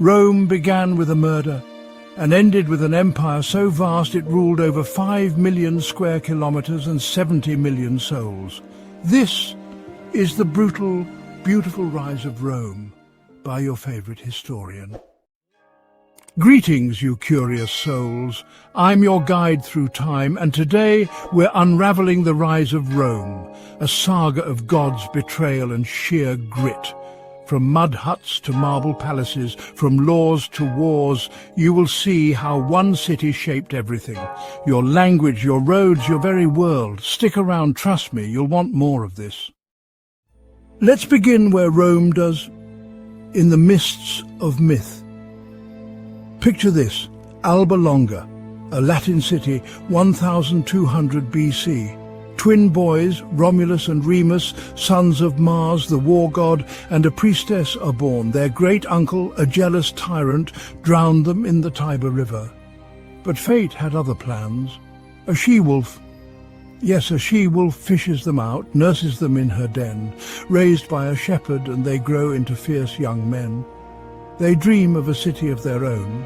Rome began with a murder and ended with an empire so vast it ruled over 5 million square kilometers and 70 million souls. This is the brutal, beautiful rise of Rome by your favorite historian. Greetings, you curious souls. I'm your guide through time, and today we're unraveling the rise of Rome, a saga of God's betrayal and sheer grit. From mud huts to marble palaces, from laws to wars, you will see how one city shaped everything. Your language, your roads, your very world. Stick around, trust me, you'll want more of this. Let's begin where Rome does, in the mists of myth. Picture this, Alba Longa, a Latin city, 1200 BC. Twin boys, Romulus and Remus, sons of Mars, the war god, and a priestess are born. Their great uncle, a jealous tyrant, drowned them in the Tiber River. But fate had other plans. A she-wolf, yes, a she-wolf fishes them out, nurses them in her den. Raised by a shepherd, and they grow into fierce young men. They dream of a city of their own.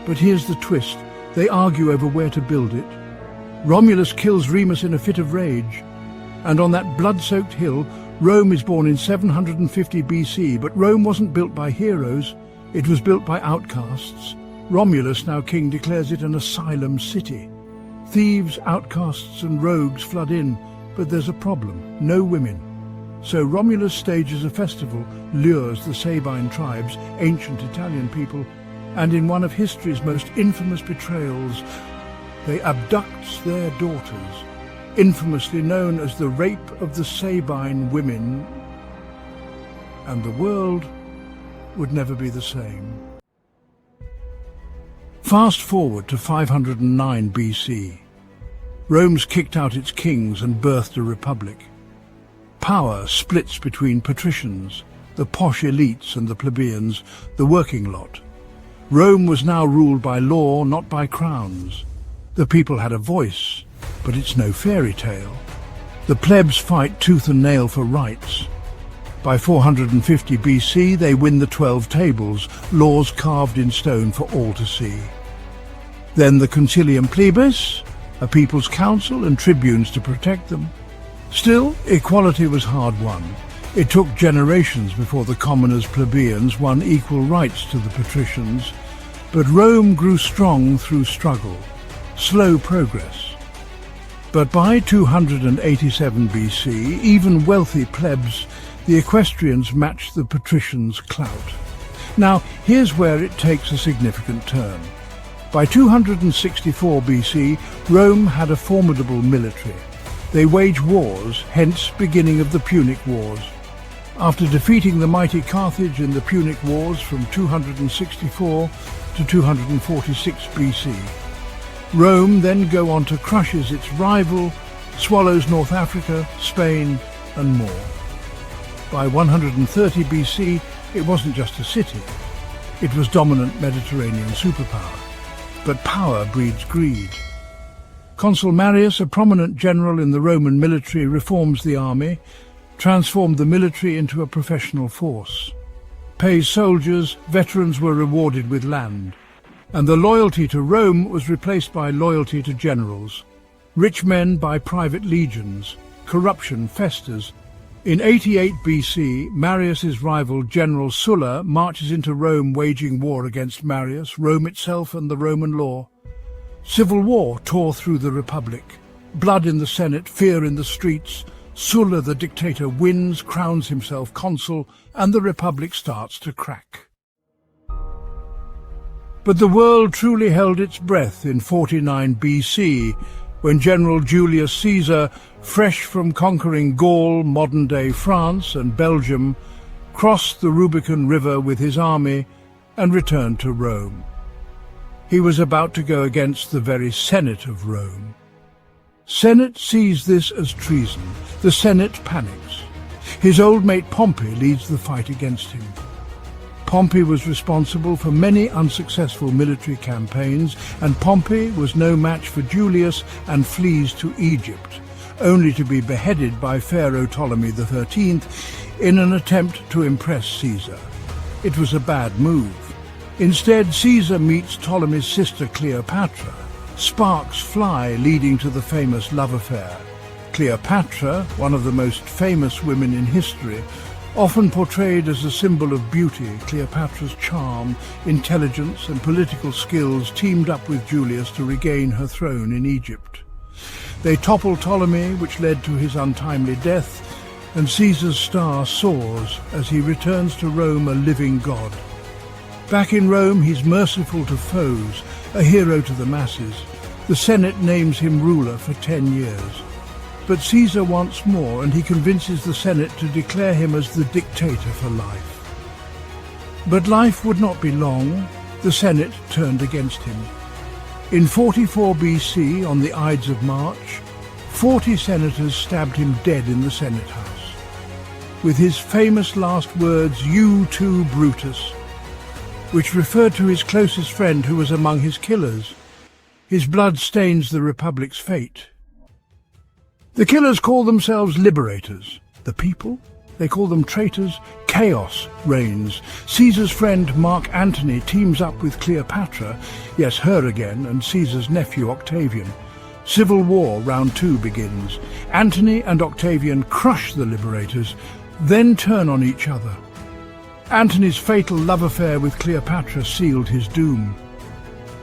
But here's the twist. They argue over where to build it. Romulus kills Remus in a fit of rage. And on that blood-soaked hill, Rome is born in 750 BC. But Rome wasn't built by heroes. It was built by outcasts. Romulus, now king, declares it an asylum city. Thieves, outcasts and rogues flood in. But there's a problem. No women. So Romulus stages a festival, lures the Sabine tribes, ancient Italian people, and in one of history's most infamous betrayals, they abduct their daughters, infamously known as the rape of the Sabine Women, and the world would never be the same. Fast forward to 509 BC. Rome's kicked out its kings and birthed a republic. Power splits between patricians, the posh elites, and the plebeians, the working lot. Rome was now ruled by law, not by crowns. The people had a voice, but it's no fairy tale. The plebs fight tooth and nail for rights. By 450 BC, they win the 12 tables, laws carved in stone for all to see. Then the Concilium Plebis, a people's council and tribunes to protect them. Still, equality was hard won. It took generations before the commoners' plebeians won equal rights to the patricians. But Rome grew strong through struggle. Slow progress. But by 287 BC, even wealthy plebs, the equestrians matched the patricians' clout. Now, here's where it takes a significant turn. By 264 BC, Rome had a formidable military. They waged wars, hence beginning of the Punic Wars. After defeating the mighty Carthage in the Punic Wars from 264 to 246 BC. Rome then go on to crushes its rival, swallows North Africa, Spain, and more. By 130 BC, it wasn't just a city. It was dominant Mediterranean superpower. But power breeds greed. Consul Marius, a prominent general in the Roman military, reforms the army, transformed the military into a professional force. Pays soldiers, veterans were rewarded with land. And the loyalty to Rome was replaced by loyalty to generals. Rich men by private legions. Corruption festers. In 88 BC, Marius's rival General Sulla marches into Rome waging war against Marius, Rome itself and the Roman law. Civil war tore through the Republic. Blood in the Senate, fear in the streets. Sulla, the dictator, wins, crowns himself consul, and the Republic starts to crack. But the world truly held its breath in 49 BC, when General Julius Caesar, fresh from conquering Gaul, modern-day France and Belgium, crossed the Rubicon River with his army and returned to Rome. He was about to go against the very Senate of Rome. Senate sees this as treason. The Senate panics. His old mate Pompey leads the fight against him. Pompey was responsible for many unsuccessful military campaigns, and Pompey was no match for Julius and flees to Egypt, only to be beheaded by Pharaoh Ptolemy XIII in an attempt to impress Caesar. It was a bad move. Instead, Caesar meets Ptolemy's sister Cleopatra. Sparks fly, leading to the famous love affair. Cleopatra, one of the most famous women in history, often portrayed as a symbol of beauty, Cleopatra's charm, intelligence and political skills teamed up with Julius to regain her throne in Egypt. They topple Ptolemy, which led to his untimely death, and Caesar's star soars as he returns to Rome a living god. Back in Rome, he's merciful to foes, a hero to the masses. The Senate names him ruler for 10 years. But Caesar wants more, and he convinces the Senate to declare him as the dictator for life. But life would not be long. The Senate turned against him. In 44 BC, on the Ides of March, 40 senators stabbed him dead in the Senate House. With his famous last words, "You too, Brutus," which referred to his closest friend who was among his killers. His blood stains the Republic's fate. The killers call themselves Liberators. The people? They call them traitors. Chaos reigns. Caesar's friend Mark Antony teams up with Cleopatra, yes, her again, and Caesar's nephew Octavian. Civil war, round 2 begins. Antony and Octavian crush the Liberators, then turn on each other. Antony's fatal love affair with Cleopatra sealed his doom.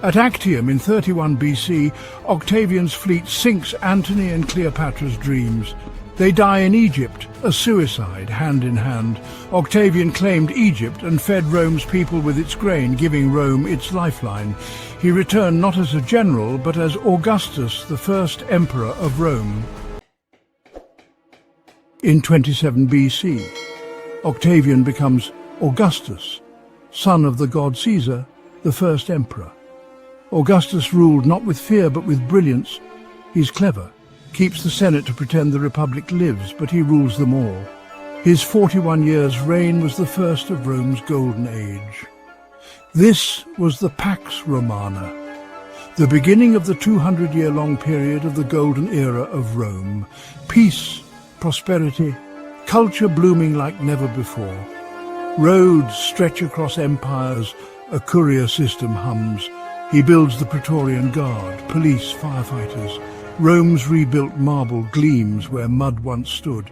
At Actium in 31 BC, Octavian's fleet sinks Antony and Cleopatra's dreams. They die in Egypt, a suicide, hand in hand. Octavian claimed Egypt and fed Rome's people with its grain, giving Rome its lifeline. He returned not as a general, but as Augustus, the first emperor of Rome. In 27 BC, Octavian becomes Augustus, son of the god Caesar, the first emperor. Augustus ruled not with fear but with brilliance. He's clever, keeps the Senate to pretend the Republic lives, but he rules them all. His 41 years' reign was the first of Rome's golden age. This was the Pax Romana, the beginning of the 200-year-long period of the golden era of Rome. Peace, prosperity, culture blooming like never before. Roads stretch across empires, a courier system hums. He builds the Praetorian Guard, police, firefighters. Rome's rebuilt marble gleams where mud once stood.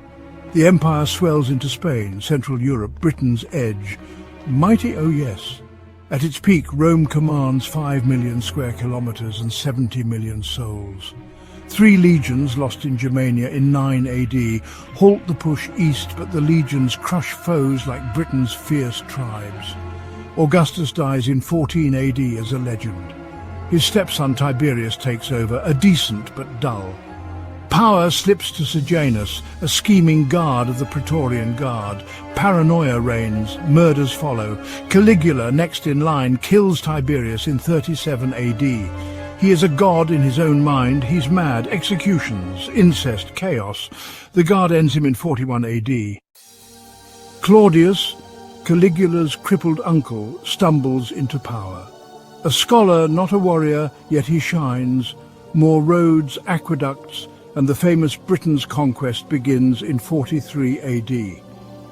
The empire swells into Spain, Central Europe, Britain's edge. Mighty, oh yes. At its peak, Rome commands 5 million square kilometers and 70 million souls. 3 legions, lost in Germania in 9 AD, halt the push east, but the legions crush foes like Britain's fierce tribes. Augustus dies in 14 AD as a legend. His stepson Tiberius takes over, a decent but dull. Power slips to Sejanus, a scheming guard of the Praetorian Guard. Paranoia reigns, murders follow. Caligula, next in line, kills Tiberius in 37 AD. He is a god in his own mind. He's mad. Executions, incest, chaos. The guard ends him in 41 AD. Claudius, Caligula's crippled uncle, stumbles into power. A scholar, not a warrior, yet he shines. More roads, aqueducts, and the famous Britain's conquest begins in 43 AD.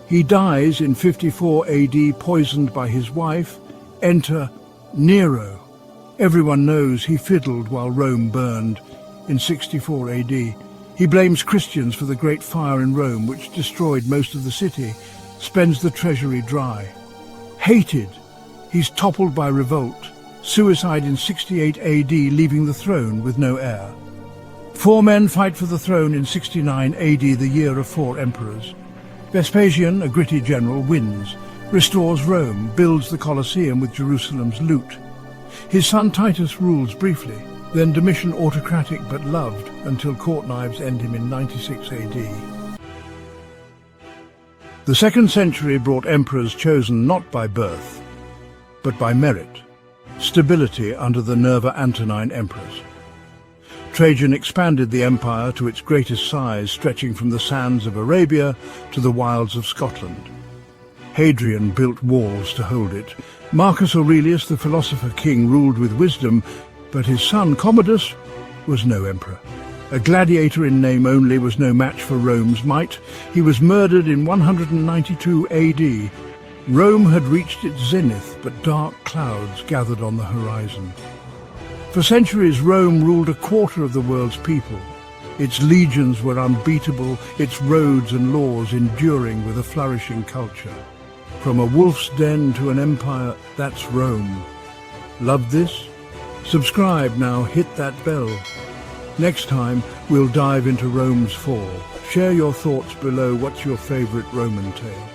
He dies in 54 AD, poisoned by his wife. Enter Nero. Everyone knows he fiddled while Rome burned. In 64 AD, he blames Christians for the Great Fire in Rome, which destroyed most of the city. Spends the treasury dry. Hated, he's toppled by revolt. Suicide in 68 AD, leaving the throne with no heir. 4 men fight for the throne in 69 AD, the year of 4 emperors. Vespasian, a gritty general, wins, restores Rome, builds the Colosseum with Jerusalem's loot. His son Titus rules briefly, then Domitian autocratic but loved, until court knives end him in 96 AD. The 2nd century brought emperors chosen not by birth, but by merit, stability under the Nerva-Antonine emperors. Trajan expanded the empire to its greatest size, stretching from the sands of Arabia to the wilds of Scotland. Hadrian built walls to hold it. Marcus Aurelius, the philosopher king, ruled with wisdom, but his son Commodus was no emperor. A gladiator in name only, was no match for Rome's might. He was murdered in 192 AD. Rome had reached its zenith, but dark clouds gathered on the horizon. For centuries, Rome ruled a quarter of the world's people. Its legions were unbeatable, its roads and laws enduring with a flourishing culture. From a wolf's den to an empire, that's Rome. Love this? Subscribe now, hit that bell. Next time, we'll dive into Rome's fall. Share your thoughts below. What's your favorite Roman tale?